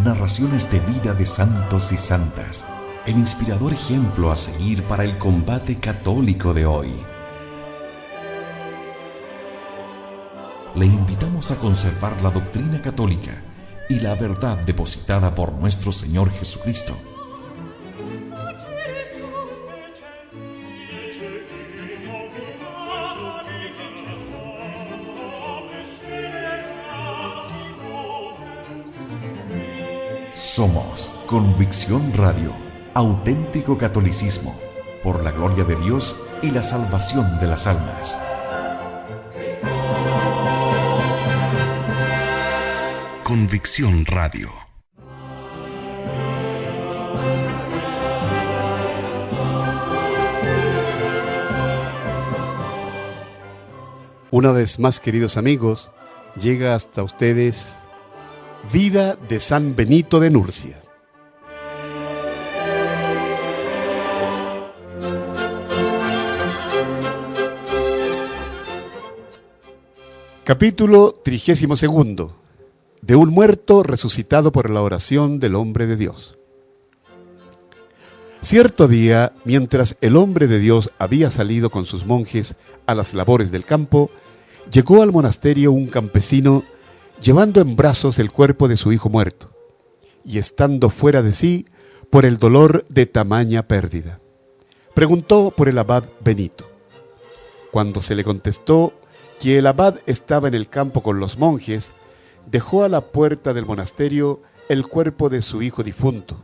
Narraciones de vida de santos y santas, el inspirador ejemplo a seguir para el combate católico de hoy. Le invitamos a conservar la doctrina católica y la verdad depositada por nuestro Señor Jesucristo. Somos Convicción Radio, auténtico catolicismo, por la gloria de Dios y la salvación de las almas. Convicción Radio. Una vez más, queridos amigos, llega hasta ustedes Vida de San Benito de Nurcia. Capítulo 32. De un muerto resucitado por la oración del hombre de Dios. Cierto día, mientras el hombre de Dios había salido con sus monjes a las labores del campo, llegó al monasterio un campesino llevando en brazos el cuerpo de su hijo muerto, y estando fuera de sí por el dolor de tamaña pérdida. Preguntó por el abad Benito. Cuando se le contestó que el abad estaba en el campo con los monjes, dejó a la puerta del monasterio el cuerpo de su hijo difunto,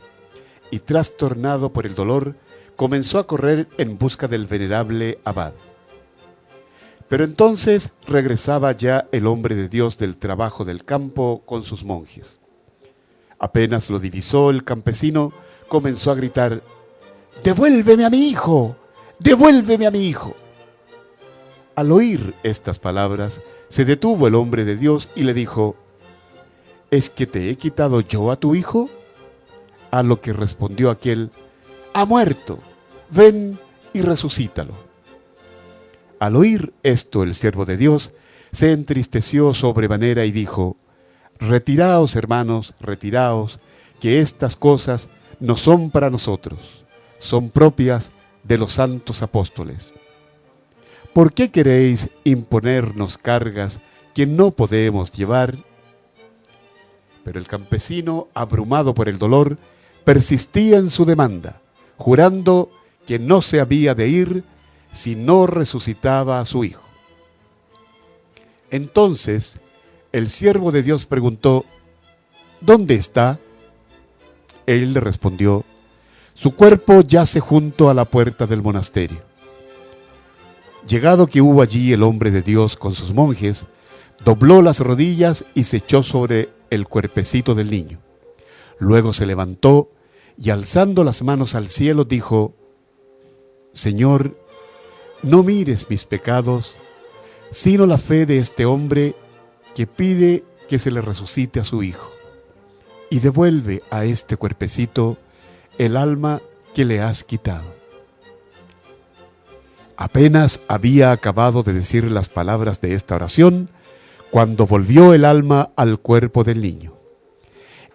y trastornado por el dolor, comenzó a correr en busca del venerable abad. Pero entonces regresaba ya el hombre de Dios del trabajo del campo con sus monjes. Apenas lo divisó el campesino, comenzó a gritar: «¡Devuélveme a mi hijo! ¡Devuélveme a mi hijo!». Al oír estas palabras, se detuvo el hombre de Dios y le dijo: «¿Es que te he quitado yo a tu hijo?». A lo que respondió aquel: «Ha muerto, ven y resucítalo». Al oír esto, el siervo de Dios se entristeció sobremanera y dijo: «Retiraos, hermanos, retiraos, que estas cosas no son para nosotros, son propias de los santos apóstoles. ¿Por qué queréis imponernos cargas que no podemos llevar?». Pero el campesino, abrumado por el dolor, persistía en su demanda, jurando que no se había de ir si no resucitaba a su hijo. Entonces el siervo de Dios preguntó: «¿Dónde está?». Él le respondió: «Su cuerpo yace junto a la puerta del monasterio». Llegado que hubo allí el hombre de Dios con sus monjes, dobló las rodillas y se echó sobre el cuerpecito del niño. Luego se levantó y, alzando las manos al cielo, dijo: «Señor, no mires mis pecados, sino la fe de este hombre que pide que se le resucite a su hijo, y devuelve a este cuerpecito el alma que le has quitado». Apenas había acabado de decir las palabras de esta oración, cuando volvió el alma al cuerpo del niño,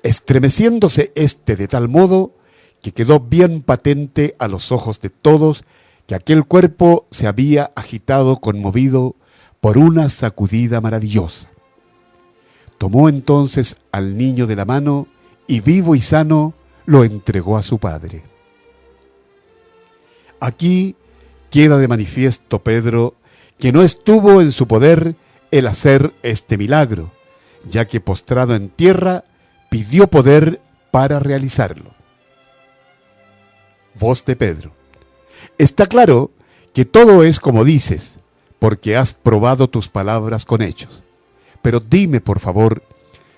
estremeciéndose éste de tal modo que quedó bien patente a los ojos de todos que aquel cuerpo se había agitado conmovido por una sacudida maravillosa. Tomó entonces al niño de la mano y, vivo y sano, lo entregó a su padre. Aquí queda de manifiesto Pedro que no estuvo en su poder el hacer este milagro, ya que postrado en tierra pidió poder para realizarlo. Voz de Pedro: «Está claro que todo es como dices, porque has probado tus palabras con hechos. Pero dime, por favor,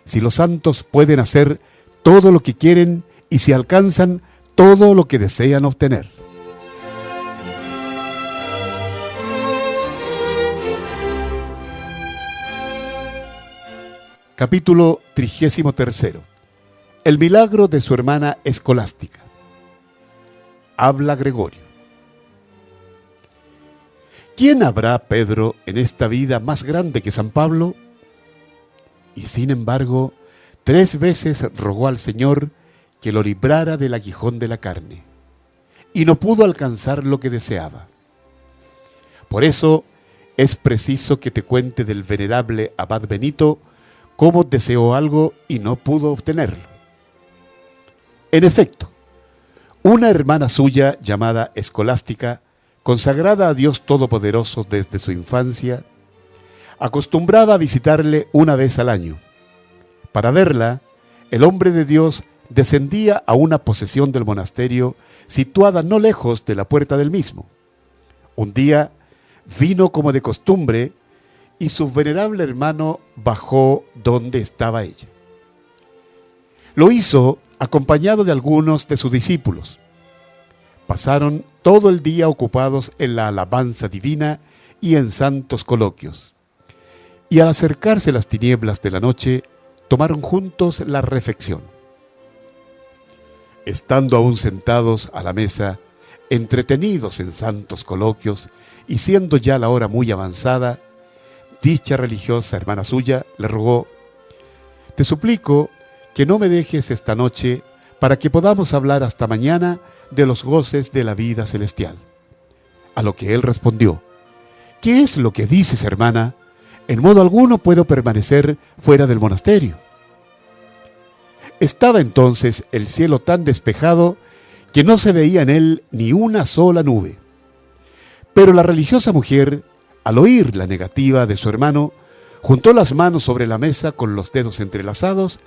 si los santos pueden hacer todo lo que quieren y si alcanzan todo lo que desean obtener». Capítulo 33. El milagro de su hermana Escolástica. Habla Gregorio. ¿Quién habrá, Pedro, en esta vida más grande que San Pablo? Y sin embargo, 3 veces rogó al Señor que lo librara del aguijón de la carne, y no pudo alcanzar lo que deseaba. Por eso es preciso que te cuente del venerable abad Benito cómo deseó algo y no pudo obtenerlo. En efecto, una hermana suya llamada Escolástica, consagrada a Dios Todopoderoso desde su infancia, acostumbraba a visitarle una vez al año. Para verla, el hombre de Dios descendía a una posesión del monasterio situada no lejos de la puerta del mismo. Un día vino como de costumbre y su venerable hermano bajó donde estaba ella. Lo hizo acompañado de algunos de sus discípulos. Pasaron todo el día ocupados en la alabanza divina y en santos coloquios. Y al acercarse las tinieblas de la noche, tomaron juntos la refección. Estando aún sentados a la mesa, entretenidos en santos coloquios, y siendo ya la hora muy avanzada, dicha religiosa hermana suya le rogó: «Te suplico que no me dejes esta noche para que podamos hablar hasta mañana de los goces de la vida celestial». A lo que él respondió: «¿Qué es lo que dices, hermana? En modo alguno puedo permanecer fuera del monasterio». Estaba entonces el cielo tan despejado que no se veía en él ni una sola nube. Pero la religiosa mujer, al oír la negativa de su hermano, juntó las manos sobre la mesa con los dedos entrelazados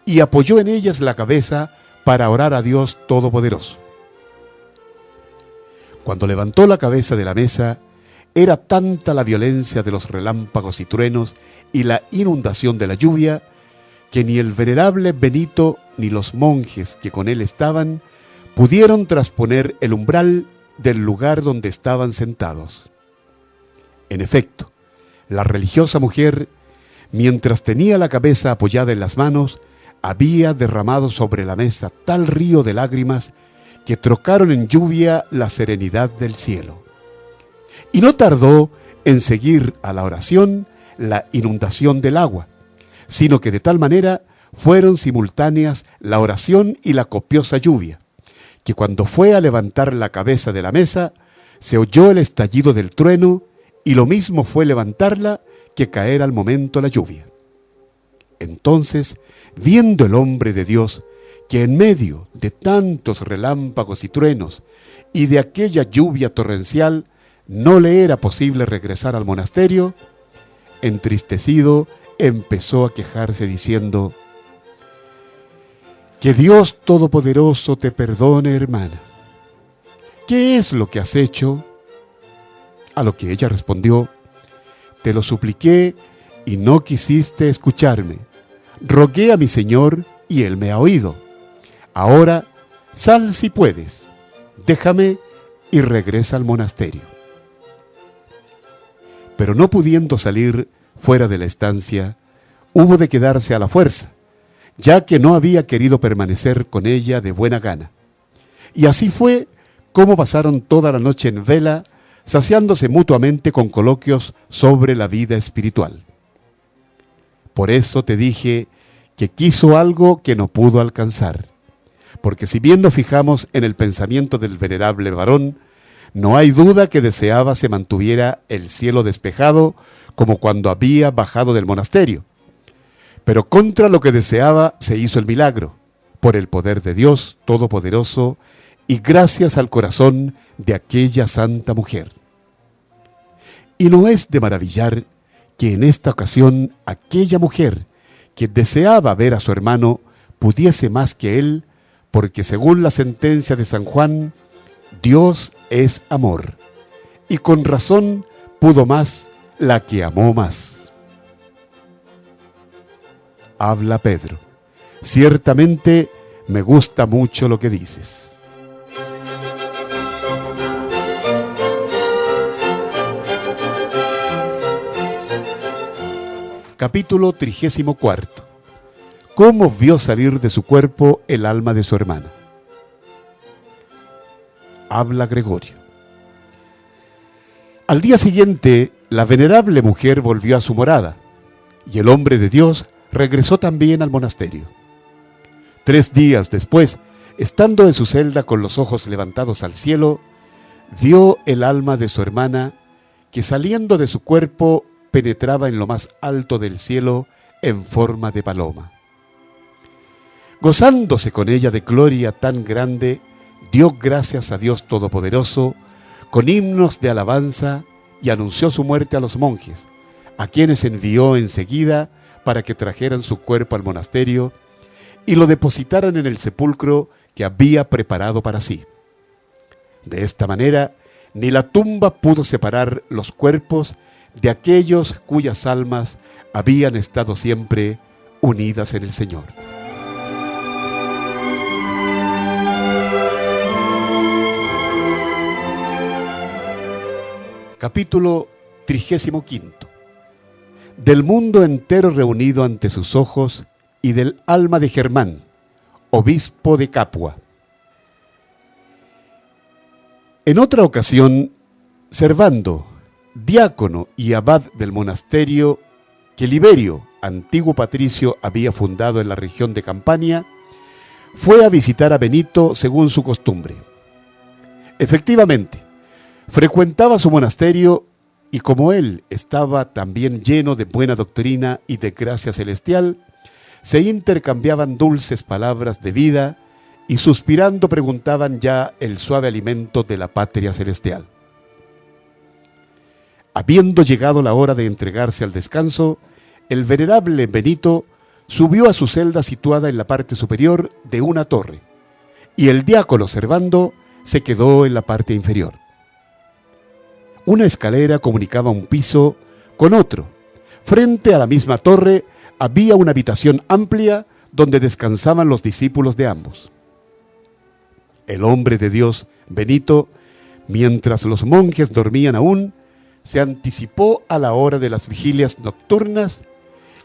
y apoyó en ellas la cabeza para orar a Dios Todopoderoso. Cuando levantó la cabeza de la mesa, era tanta la violencia de los relámpagos y truenos y la inundación de la lluvia, que ni el venerable Benito ni los monjes que con él estaban pudieron trasponer el umbral del lugar donde estaban sentados. En efecto, la religiosa mujer, mientras tenía la cabeza apoyada en las manos, había derramado sobre la mesa tal río de lágrimas que trocaron en lluvia la serenidad del cielo. Y no tardó en seguir a la oración la inundación del agua, sino que de tal manera fueron simultáneas la oración y la copiosa lluvia, que cuando fue a levantar la cabeza de la mesa, se oyó el estallido del trueno, y lo mismo fue levantarla que caer al momento la lluvia. Entonces, viendo el hombre de Dios que en medio de tantos relámpagos y truenos y de aquella lluvia torrencial no le era posible regresar al monasterio, entristecido empezó a quejarse diciendo: «Que Dios Todopoderoso te perdone, hermana. ¿Qué es lo que has hecho?». A lo que ella respondió: «Te lo supliqué y no quisiste escucharme. Rogué a mi Señor y Él me ha oído. Ahora sal si puedes, déjame y regresa al monasterio». Pero no pudiendo salir fuera de la estancia, hubo de quedarse a la fuerza, ya que no había querido permanecer con ella de buena gana. Y así fue como pasaron toda la noche en vela, saciándose mutuamente con coloquios sobre la vida espiritual. Por eso te dije que quiso algo que no pudo alcanzar, porque si bien nos fijamos en el pensamiento del venerable varón, no hay duda que deseaba se mantuviera el cielo despejado como cuando había bajado del monasterio. Pero contra lo que deseaba se hizo el milagro, por el poder de Dios Todopoderoso y gracias al corazón de aquella santa mujer. Y no es de maravillar que en esta ocasión aquella mujer que deseaba ver a su hermano pudiese más que él, porque según la sentencia de San Juan, Dios es amor, y con razón pudo más la que amó más. Habla Pedro: «Ciertamente me gusta mucho lo que dices». Capítulo 34. ¿Cómo vio salir de su cuerpo el alma de su hermana? Habla Gregorio: Al día siguiente, la venerable mujer volvió a su morada, y el hombre de Dios regresó también al monasterio. 3 días después, estando en su celda con los ojos levantados al cielo, vio el alma de su hermana, que saliendo de su cuerpo penetraba en lo más alto del cielo en forma de paloma. Gozándose con ella de gloria tan grande, dio gracias a Dios Todopoderoso con himnos de alabanza y anunció su muerte a los monjes, a quienes envió enseguida para que trajeran su cuerpo al monasterio y lo depositaran en el sepulcro que había preparado para sí. De esta manera, ni la tumba pudo separar los cuerpos de aquellos cuyas almas habían estado siempre unidas en el Señor. Capítulo 35. Del mundo entero reunido ante sus ojos y del alma de Germán, obispo de Capua. En otra ocasión, Servando, diácono y abad del monasterio que Liberio, antiguo patricio, había fundado en la región de Campania, fue a visitar a Benito según su costumbre. Efectivamente, frecuentaba su monasterio y como él estaba también lleno de buena doctrina y de gracia celestial, se intercambiaban dulces palabras de vida y suspirando preguntaban ya el suave alimento de la patria celestial. Habiendo llegado la hora de entregarse al descanso, el venerable Benito subió a su celda situada en la parte superior de una torre, y el diácono Servando se quedó en la parte inferior. Una escalera comunicaba un piso con otro. Frente a la misma torre había una habitación amplia donde descansaban los discípulos de ambos. El hombre de Dios, Benito, mientras los monjes dormían aún, se anticipó a la hora de las vigilias nocturnas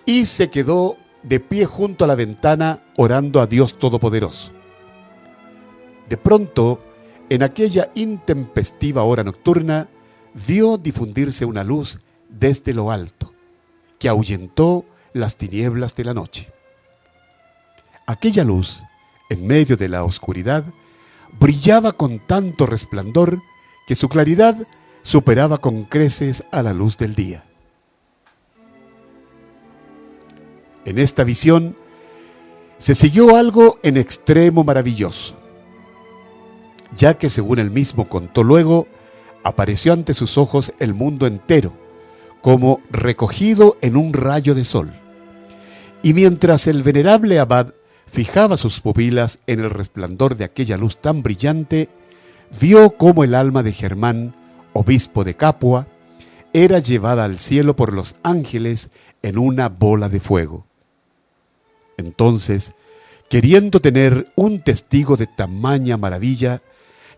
y se quedó de pie junto a la ventana orando a Dios Todopoderoso. De pronto, en aquella intempestiva hora nocturna, vio difundirse una luz desde lo alto, que ahuyentó las tinieblas de la noche. Aquella luz, en medio de la oscuridad, brillaba con tanto resplandor que su claridad superaba con creces a la luz del día. En esta visión se siguió algo en extremo maravilloso, ya que según él mismo contó luego, apareció ante sus ojos el mundo entero, como recogido en un rayo de sol. Y mientras el venerable abad fijaba sus pupilas en el resplandor de aquella luz tan brillante, vio cómo el alma de Germán, obispo de Capua, era llevada al cielo por los ángeles en una bola de fuego. Entonces, queriendo tener un testigo de tamaña maravilla,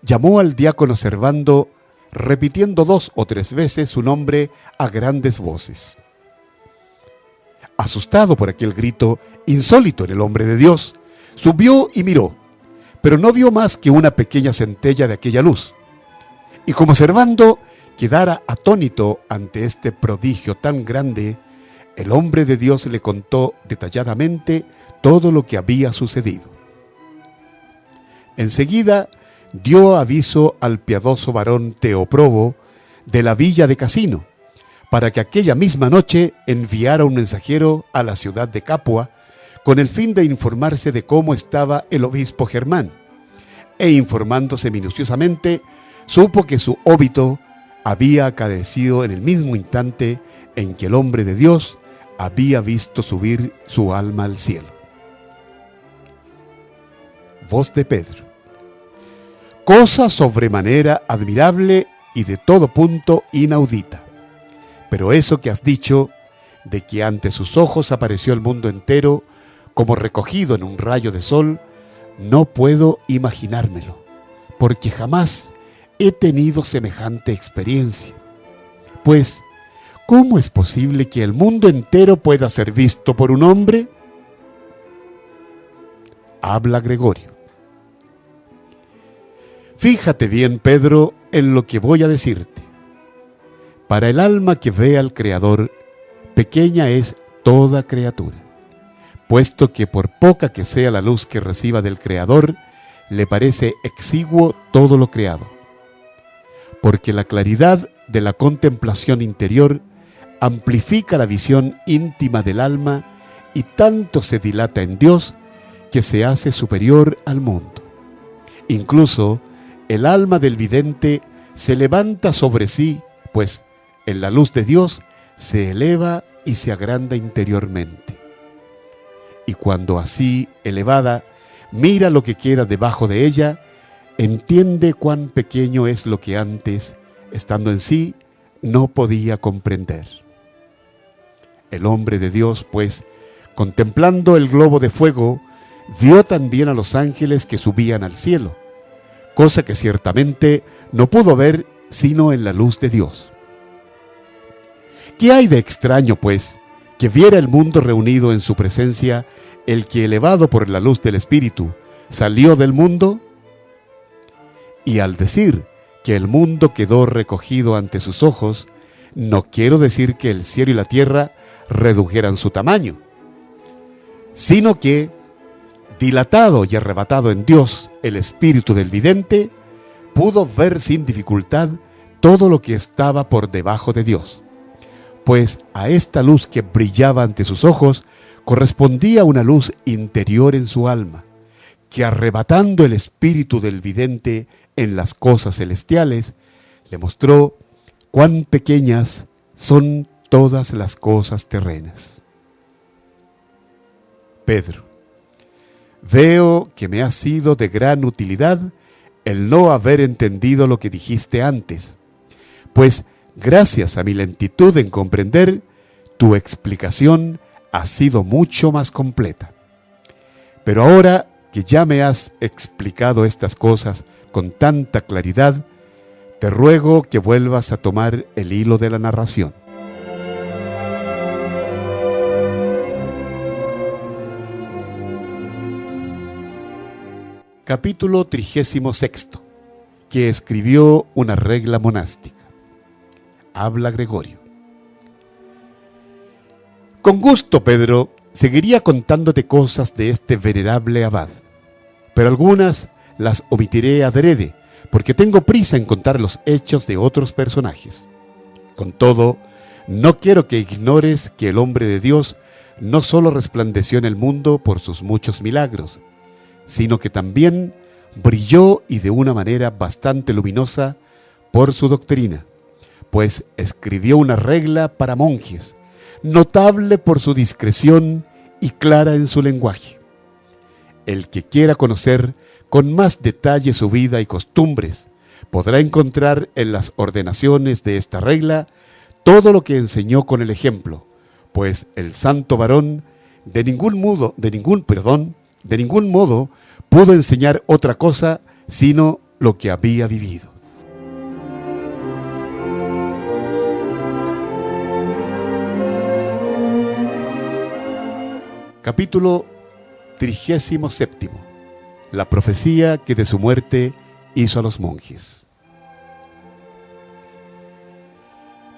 llamó al diácono Servando, repitiendo 2 o 3 veces su nombre a grandes voces. Asustado por aquel grito insólito en el hombre de Dios, subió y miró, pero no vio más que una pequeña centella de aquella luz. Y como Servando quedara atónito ante este prodigio tan grande, el hombre de Dios le contó detalladamente todo lo que había sucedido. Enseguida dio aviso al piadoso varón Teoprobo de la villa de Casino, para que aquella misma noche enviara un mensajero a la ciudad de Capua con el fin de informarse de cómo estaba el obispo Germán, e informándose minuciosamente, supo que su óbito había acaecido en el mismo instante en que el hombre de Dios había visto subir su alma al cielo. Voz de Pedro. Cosa sobremanera admirable y de todo punto inaudita. Pero eso que has dicho, de que ante sus ojos apareció el mundo entero, como recogido en un rayo de sol, no puedo imaginármelo, porque jamás he tenido semejante experiencia. Pues, ¿cómo es posible que el mundo entero pueda ser visto por un hombre? Habla Gregorio. Fíjate bien, Pedro, en lo que voy a decirte. Para el alma que ve al Creador, pequeña es toda criatura, puesto que por poca que sea la luz que reciba del Creador, le parece exiguo todo lo creado. Porque la claridad de la contemplación interior amplifica la visión íntima del alma y tanto se dilata en Dios que se hace superior al mundo. Incluso el alma del vidente se levanta sobre sí, pues en la luz de Dios se eleva y se agranda interiormente. Y cuando así elevada mira lo que queda debajo de ella, entiende cuán pequeño es lo que antes, estando en sí, no podía comprender. El hombre de Dios, pues, contemplando el globo de fuego, vio también a los ángeles que subían al cielo, cosa que ciertamente no pudo ver sino en la luz de Dios. ¿Qué hay de extraño, pues, que viera el mundo reunido en su presencia el que, elevado por la luz del Espíritu, salió del mundo? Y al decir que el mundo quedó recogido ante sus ojos, no quiero decir que el cielo y la tierra redujeran su tamaño, sino que, dilatado y arrebatado en Dios el espíritu del vidente, pudo ver sin dificultad todo lo que estaba por debajo de Dios, pues a esta luz que brillaba ante sus ojos correspondía una luz interior en su alma, que arrebatando el espíritu del vidente en las cosas celestiales, le mostró cuán pequeñas son todas las cosas terrenas. Pedro: veo que me ha sido de gran utilidad el no haber entendido lo que dijiste antes, pues gracias a mi lentitud en comprender, tu explicación ha sido mucho más completa. Pero ahora que ya me has explicado estas cosas con tanta claridad, te ruego que vuelvas a tomar el hilo de la narración. Capítulo 36, que escribió una regla monástica. Habla Gregorio. Con gusto, Pedro, seguiría contándote cosas de este venerable abad, pero algunas las omitiré adrede, porque tengo prisa en contar los hechos de otros personajes. Con todo, no quiero que ignores que el hombre de Dios no solo resplandeció en el mundo por sus muchos milagros, sino que también brilló, y de una manera bastante luminosa, por su doctrina, pues escribió una regla para monjes, notable por su discreción y clara en su lenguaje. El que quiera conocer con más detalle su vida y costumbres, podrá encontrar en las ordenaciones de esta regla todo lo que enseñó con el ejemplo, pues el santo varón de ningún modo pudo enseñar otra cosa sino lo que había vivido. Capítulo 37. La profecía que de su muerte hizo a los monjes.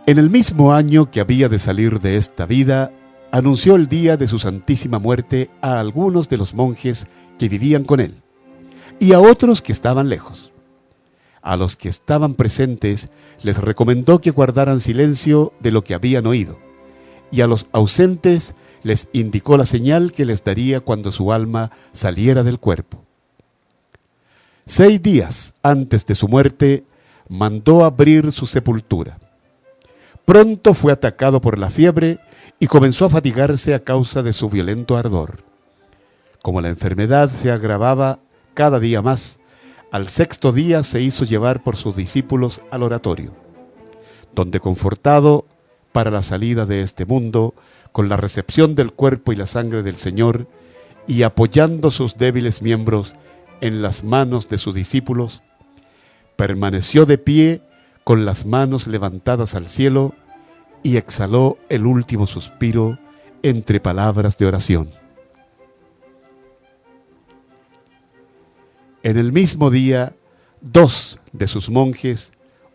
En el mismo año que había de salir de esta vida, anunció el día de su santísima muerte a algunos de los monjes que vivían con él, y a otros que estaban lejos. A los que estaban presentes les recomendó que guardaran silencio de lo que habían oído, y a los ausentes les indicó la señal que les daría cuando su alma saliera del cuerpo. 6 días antes de su muerte, mandó abrir su sepultura. Pronto fue atacado por la fiebre y comenzó a fatigarse a causa de su violento ardor. Como la enfermedad se agravaba cada día más, al 6º día se hizo llevar por sus discípulos al oratorio, donde, confortado para la salida de este mundo, con la recepción del cuerpo y la sangre del Señor, y apoyando sus débiles miembros en las manos de sus discípulos, permaneció de pie con las manos levantadas al cielo y exhaló el último suspiro entre palabras de oración. En el mismo día, 2 de sus monjes,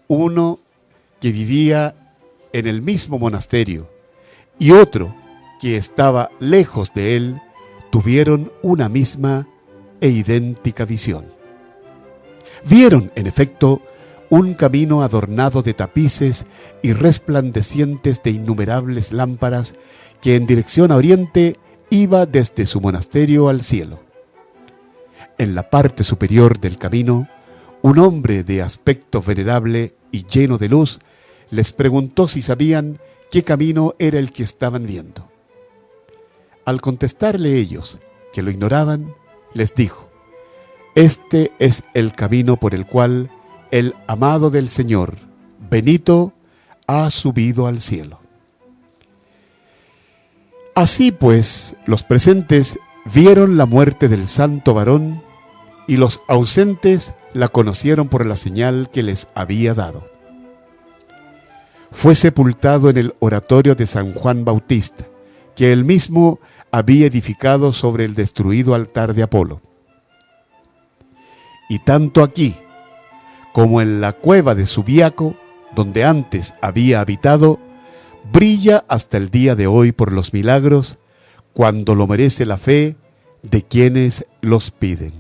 uno que vivía en el mismo monasterio y otro que estaba lejos de él tuvieron una misma e idéntica visión. Vieron, en efecto, un camino adornado de tapices y resplandecientes de innumerables lámparas que en dirección a oriente iba desde su monasterio al cielo. En la parte superior del camino, un hombre de aspecto venerable y lleno de luz les preguntó si sabían qué camino era el que estaban viendo. Al contestarle ellos que lo ignoraban, les dijo: «Este es el camino por el cual el amado del Señor, Benito, ha subido al cielo». Así pues, los presentes vieron la muerte del santo varón y los ausentes la conocieron por la señal que les había dado. Fue sepultado en el oratorio de San Juan Bautista, que él mismo había edificado sobre el destruido altar de Apolo. Y tanto aquí como en la cueva de Subiaco, donde antes había habitado, brilla hasta el día de hoy por los milagros, cuando lo merece la fe de quienes los piden.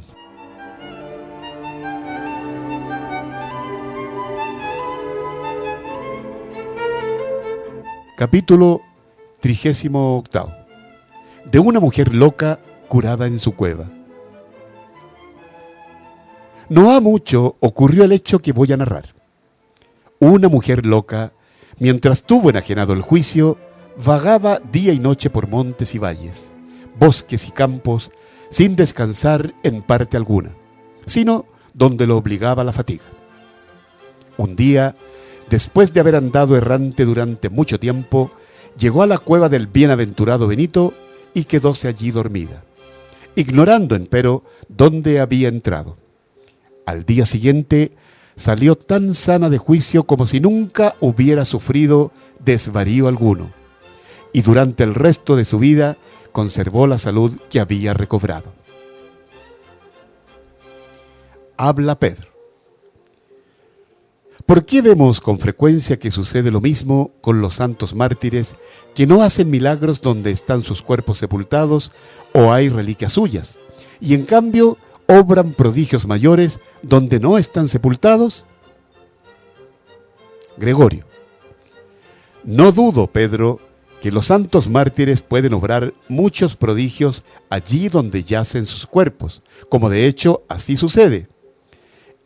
Capítulo 38. De una mujer loca curada en su cueva. No ha mucho ocurrió el hecho que voy a narrar. Una mujer loca, mientras tuvo enajenado el juicio, vagaba día y noche por montes y valles, bosques y campos, sin descansar en parte alguna, sino donde lo obligaba la fatiga. Un día, después de haber andado errante durante mucho tiempo, llegó a la cueva del bienaventurado Benito y quedóse allí dormida, ignorando empero dónde había entrado. Al día siguiente salió tan sana de juicio como si nunca hubiera sufrido desvarío alguno, y durante el resto de su vida conservó la salud que había recobrado. Habla Pedro. ¿Por qué vemos con frecuencia que sucede lo mismo con los santos mártires, que no hacen milagros donde están sus cuerpos sepultados o hay reliquias suyas, y en cambio obran prodigios mayores donde no están sepultados? Gregorio. No dudo, Pedro, que los santos mártires pueden obrar muchos prodigios allí donde yacen sus cuerpos, como de hecho así sucede.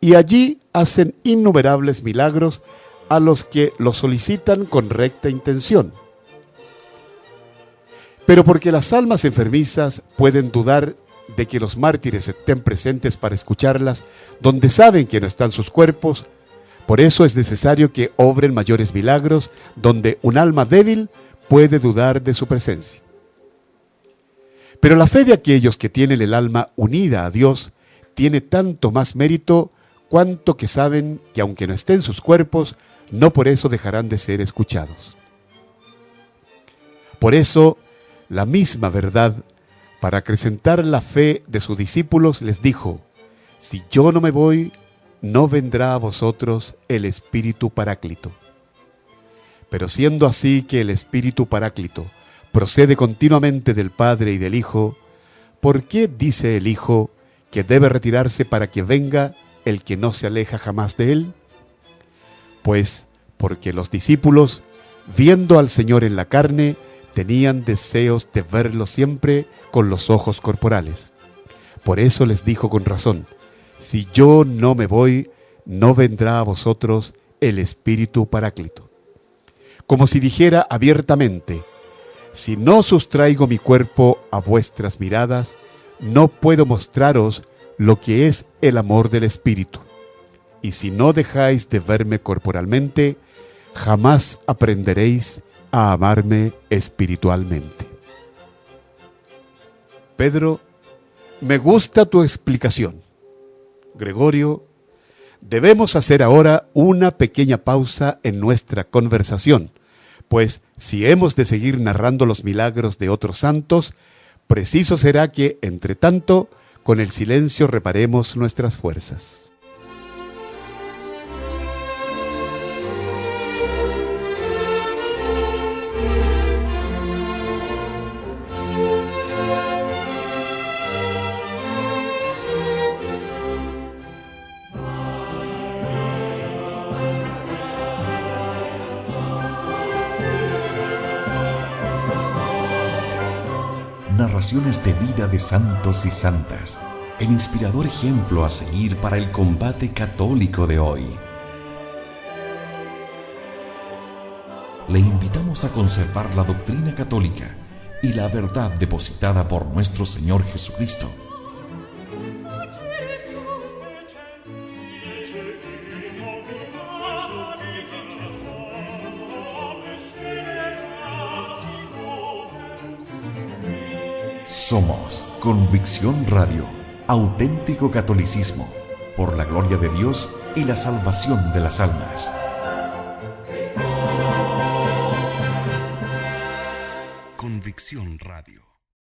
Y allí hacen innumerables milagros a los que los solicitan con recta intención. Pero porque las almas enfermizas pueden dudar de que los mártires estén presentes para escucharlas, donde saben que no están sus cuerpos, por eso es necesario que obren mayores milagros donde un alma débil puede dudar de su presencia. Pero la fe de aquellos que tienen el alma unida a Dios tiene tanto más mérito cuanto que saben que aunque no estén sus cuerpos, no por eso dejarán de ser escuchados. Por eso, la misma verdad, para acrecentar la fe de sus discípulos, les dijo: si yo no me voy, no vendrá a vosotros el Espíritu Paráclito. Pero siendo así que el Espíritu Paráclito procede continuamente del Padre y del Hijo, ¿por qué dice el Hijo que debe retirarse para que venga el que no se aleja jamás de él? Pues porque los discípulos, viendo al Señor en la carne, tenían deseos de verlo siempre con los ojos corporales. Por eso les dijo con razón: si yo no me voy, no vendrá a vosotros el Espíritu Paráclito. Como si dijera abiertamente: si no sustraigo mi cuerpo a vuestras miradas, no puedo mostraros lo que es el amor del Espíritu. Y si no dejáis de verme corporalmente, jamás aprenderéis a amarme espiritualmente. Pedro: me gusta tu explicación. Gregorio: debemos hacer ahora una pequeña pausa en nuestra conversación, pues si hemos de seguir narrando los milagros de otros santos, preciso será que, entre tanto, con el silencio reparemos nuestras fuerzas. narraciones de vida de santos y santas, el inspirador ejemplo a seguir para el combate católico de hoy. Le invitamos a conservar la doctrina católica y la verdad depositada por nuestro Señor Jesucristo. Somos Convicción Radio, auténtico catolicismo, por la gloria de Dios y la salvación de las almas. Convicción Radio.